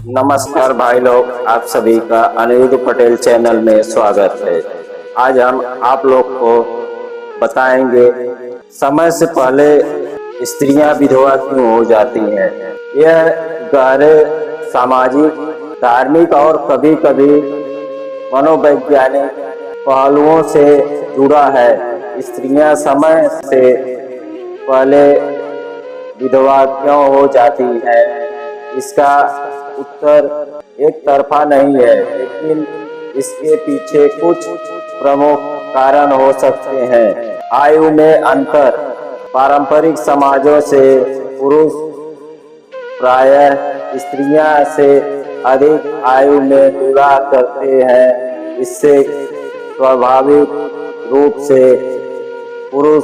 नमस्कार भाई लोग, आप सभी का अनिरुद्ध पटेल चैनल में स्वागत है। आज हम आप लोग को बताएंगे समय से पहले स्त्रियां विधवा क्यों हो जाती हैं। यह गहरे सामाजिक, धार्मिक और कभी कभी मनोवैज्ञानिक पहलुओं से जुड़ा है। स्त्रियां समय से पहले विधवा क्यों हो जाती है, इसका उत्तर एक तरफा नहीं है, लेकिन इसके पीछे कुछ प्रमुख कारण हो सकते हैं। आयु में अंतर। पारंपरिक समाजों से पुरुष प्रायः स्त्रियां से अधिक आयु में विवाह करते हैं। इससे स्वाभाविक रूप से पुरुष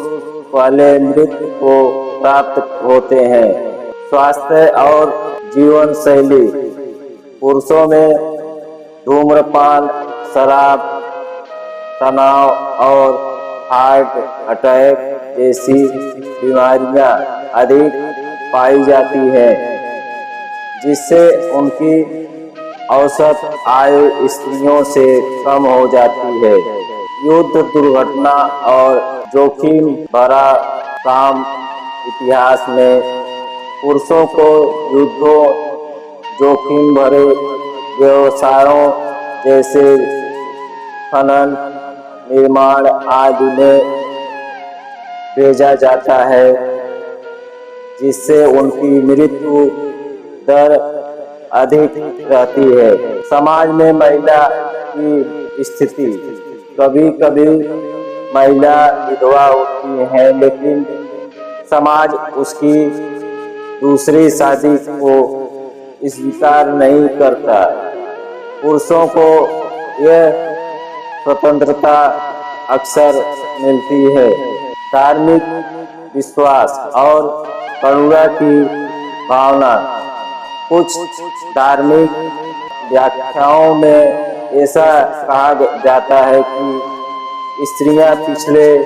पहले मृत्यु को प्राप्त होते हैं। स्वास्थ्य और जीवन शैली। पुरुषों में धूम्रपान, शराब, तनाव और हार्ट अटैक जैसी बीमारियां अधिक पाई जाती हैं, जिससे उनकी औसत आयु स्त्रियों से कम हो जाती है। युद्ध, दुर्घटना और जोखिम भरा काम। इतिहास में पुरुषों को युद्धों, जोखिम भरे व्यवसायों जैसे खनन, निर्माण आदि में भेजा जाता है, जिससे उनकी मृत्यु दर अधिक रहती है। समाज में महिला की स्थिति। कभी कभी महिला विधवा होती है, लेकिन समाज उसकी दूसरी शादी को स्वीकार नहीं करता। पुरुषों को यह स्वतंत्रता अक्सर मिलती है। धार्मिक विश्वास और करुणा की भावना। कुछ धार्मिक व्याख्याओं में ऐसा कहा जाता है कि स्त्रियां पिछले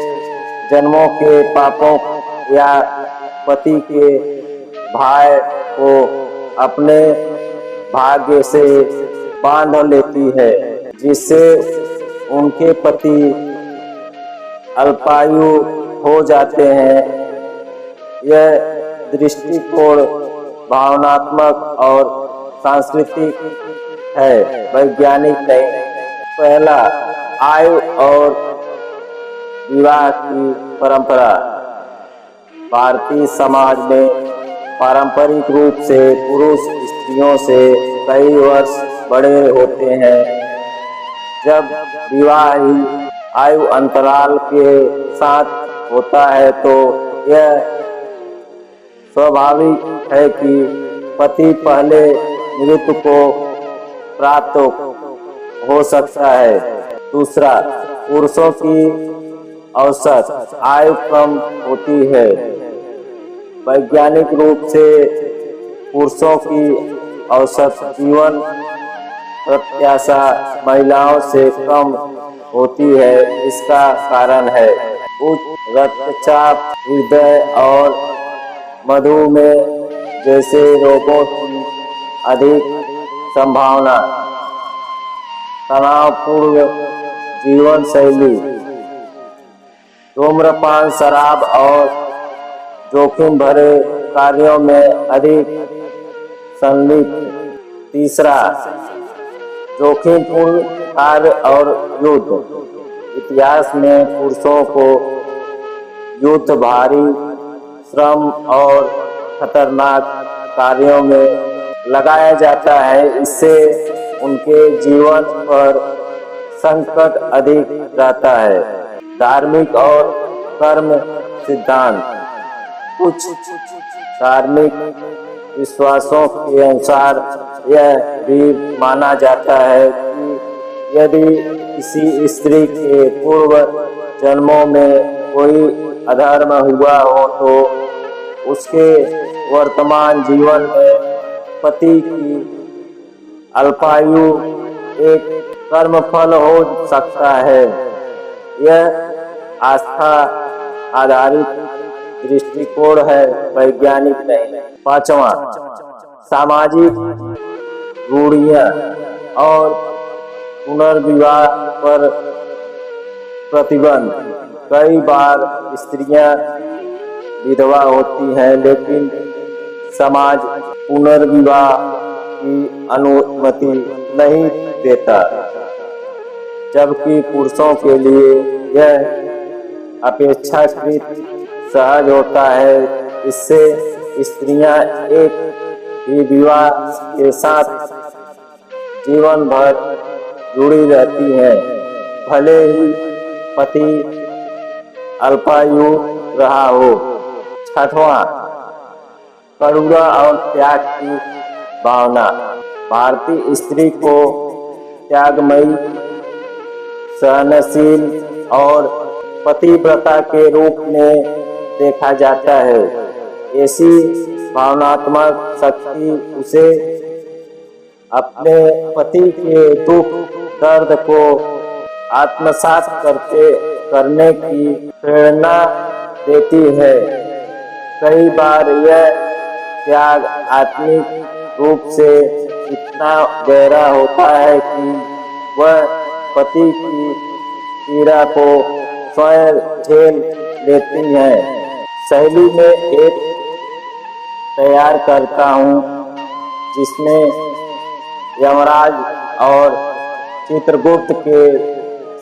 जन्मों के पापों या पति के भाई को अपने भाग्य से बांध लेती है, जिससे उनके पति अल्पायु हो जाते हैं। यह दृष्टिकोण भावनात्मक और सांस्कृतिक है, वैज्ञानिक नहीं। पहला, आयु और विवाह की परंपरा। भारतीय समाज में पारंपरिक रूप से पुरुष स्त्रियों से कई वर्ष बड़े होते हैं। जब विवाह ही आयु अंतराल के साथ होता है, तो यह स्वाभाविक है कि पति पहले मृत्यु को प्राप्त हो सकता है। दूसरा, पुरुषों की औसत आयु कम होती है। वैज्ञानिक रूप से पुरुषों की औसत जीवन प्रत्याशा महिलाओं से कम होती है। इसका कारण है उच्च रक्तचाप, हृदय और मधुमेह जैसे रोगों की अधिक संभावना। तनावपूर्ण जीवन शैली। धूम्रपान, शराब और जोखिम भरे कार्यों में अधिक संलिप्त। तीसरा, जोखिमपूर्ण कार्य और युद्ध। इतिहास में पुरुषों को युद्ध, भारी श्रम और खतरनाक कार्यों में लगाया जाता है। इससे उनके जीवन पर संकट अधिक रहता है। धार्मिक और कर्म सिद्धांत। कुछ धार्मिक विश्वासों के अनुसार यह भी माना जाता है कि यदि किसी स्त्री के पूर्व जन्मों में कोई अधर्म हुआ हो, तो उसके वर्तमान जीवन में पति की अल्पायु एक कर्मफल हो सकता है। यह आस्था आधारित दृष्टिकोण है, वैज्ञानिक नहीं। पांचवा, सामाजिक रूढ़ियाँ और पुनर्विवाह पर प्रतिबंध। कई बार स्त्रियां विधवा होती हैं, लेकिन समाज पुनर्विवाह की अनुमति नहीं देता, जबकि पुरुषों के लिए यह अपेक्षाकृत सहज होता है। इससे स्त्रियां एक ही विवाह के साथ जीवन भर जुड़ी रहती हैं, भले ही पति अल्पायु रहा हो। छठवां, करुणा और त्याग की भावना। भारतीय स्त्री को त्यागमयी, सहनशील और पतिव्रता के रूप में देखा जाता है। ऐसी भावनात्मक शक्ति उसे अपने पति के दुख दर्द को आत्मसात करने की प्रेरणा देती है। कई बार यह त्याग आत्मिक रूप से इतना गहरा होता है कि वह पति की पीड़ा को स्वयं झेल लेती है। शैली में एक तैयार करता हूँ जिसमें यमराज और चित्रगुप्त के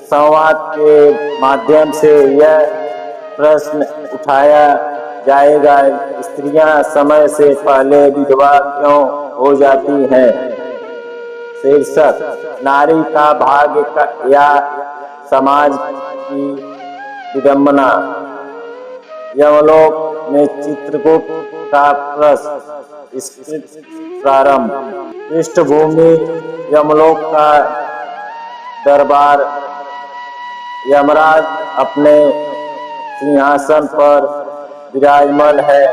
संवाद के माध्यम से यह प्रश्न उठाया जाएगा, स्त्रियां समय से पहले विधवा क्यों हो जाती हैं। शीर्षक, नारी का भाग्य या समाज की विडंबना। यमलोक में चित्रगुप्त का प्रश्न। स्क्रिप्ट प्रारंभ। पृष्ठभूमि, यमलोक का दरबार। यमराज अपने सिंहासन पर विराजमान है।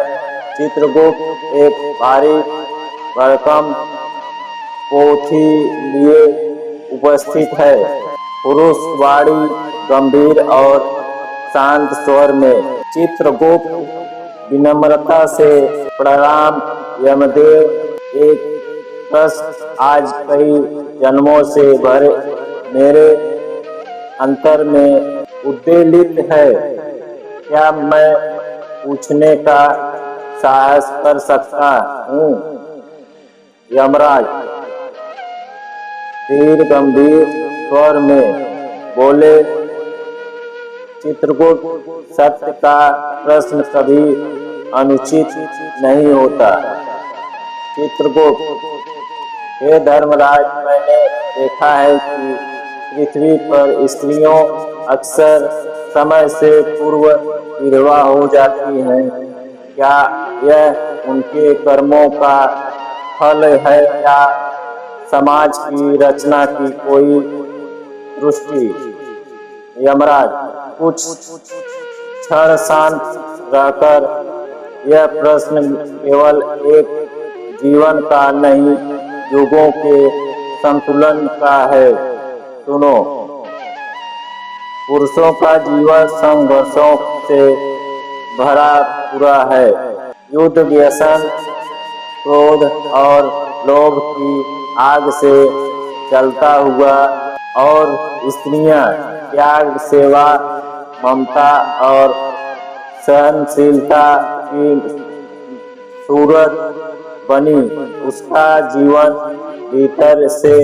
चित्रगुप्त एक भारी भरकम पोथी लिए उपस्थित है। पुरुष वाणी गंभीर और शांत स्वर में। चित्रगुप्त विनम्रता से प्रणाम यमदेव, एक प्रश्न आज कई जन्मों से भरे मेरे अंतर में उद्वेलित है। क्या मैं पूछने का साहस कर सकता हूँ। यमराज धीर गंभीर स्वर में बोले, चित्रगुप्त, सत्य का प्रश्न कभी अनुचित नहीं होता। चित्रगुप्त, हे धर्मराज, मैंने देखा है कि पृथ्वी पर स्त्रियों अक्सर समय से पूर्व विधवा हो जाती हैं। क्या यह उनके कर्मों का फल है या समाज की रचना की कोई दृष्टि। यमराज कुछ क्षण शांत रहकर, यह प्रश्न केवल एक जीवन का नहीं, युगों के संतुलन का है। सुनो, पुरुषों का जीवन संघर्षों से भरा पूरा है। युद्ध, व्यसन, क्रोध और लोभ की आग से जलता हुआ, और स्त्रियां त्याग, सेवा, ममता और सहनशीलता की सूरत बनी। उसका जीवन भीतर से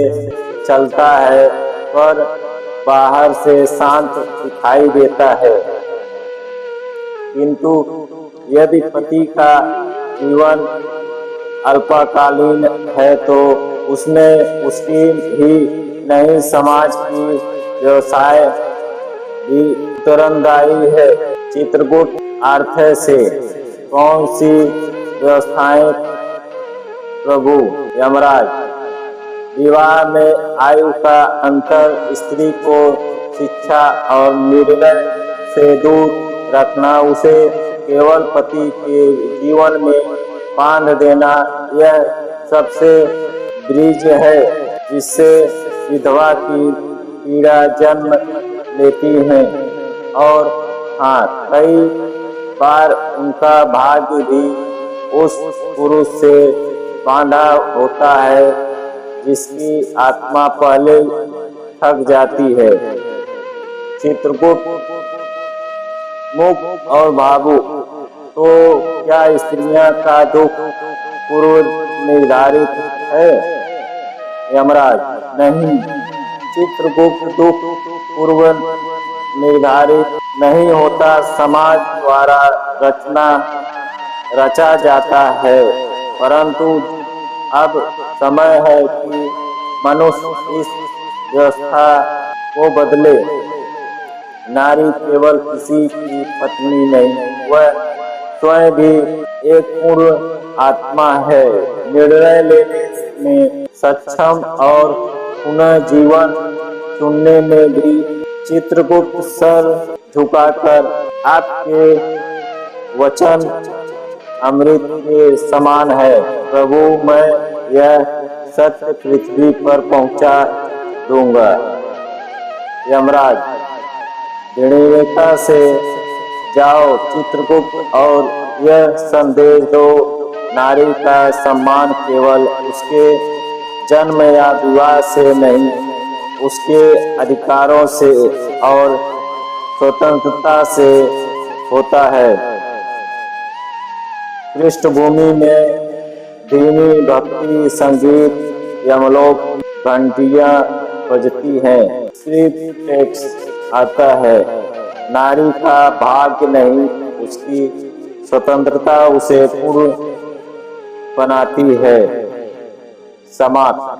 चलता है पर बाहर से शांत दिखाई देता है। किंतु यदि पति का जीवन अल्पकालीन है तो उसमें उसकी ही नहीं, समाज की व्यवसाय भी उत्तरदायी है। चित्रगुप्त अर्थ से कौन सी व्यवस्थाएं प्रभु। यमराज, विवाह में आयु का अंतर, स्त्री को शिक्षा और निर्णय से दूर रखना, उसे केवल पति के जीवन में बांध देना, यह सबसे ब्रीज है जिससे विधवा की पीड़ा जन्म लेती है। और हाँ, कई बार उनका भाग्य भी उस पुरुष से बांधा होता है जिसकी आत्मा पहले थक जाती है। चित्रगुप्त मुक्त और भावुक, तो क्या स्त्रियां का दुख पूर्व निर्धारित है? यमराज, नहीं, चित्रगुप्त दुख पूर्व निर्धारित नहीं होता, समाज द्वारा रचा जाता है। परंतु अब समय है कि मनुष्य इस व्यवस्था को बदले। नारी केवल किसी की पत्नी नहीं, वह स्वयं भी एक पूर्ण आत्मा है, निर्णय लेने में सक्षम और पुनः जीवन चुनने में भी। चित्रगुप्त सर झुकाकर, आपके वचन अमृत के समान है प्रभु, मैं यह सत्य पृथ्वी पर पहुंचा दूंगा। यमराज, दृढ़ता से जाओ चित्रगुप्त, और यह संदेश दो, नारी का सम्मान केवल उसके जन्म या विवाह से नहीं, उसके अधिकारों से और स्वतंत्रता से होता है। पृष्ठभूमि में धीमी भक्ति संगीत, यमलोक घंटियां बजती हैं, सिर्फ टेक्स्ट आता है। नारी का भाग्य नहीं, उसकी स्वतंत्रता उसे पूर्ण बनाती है। समाप्त।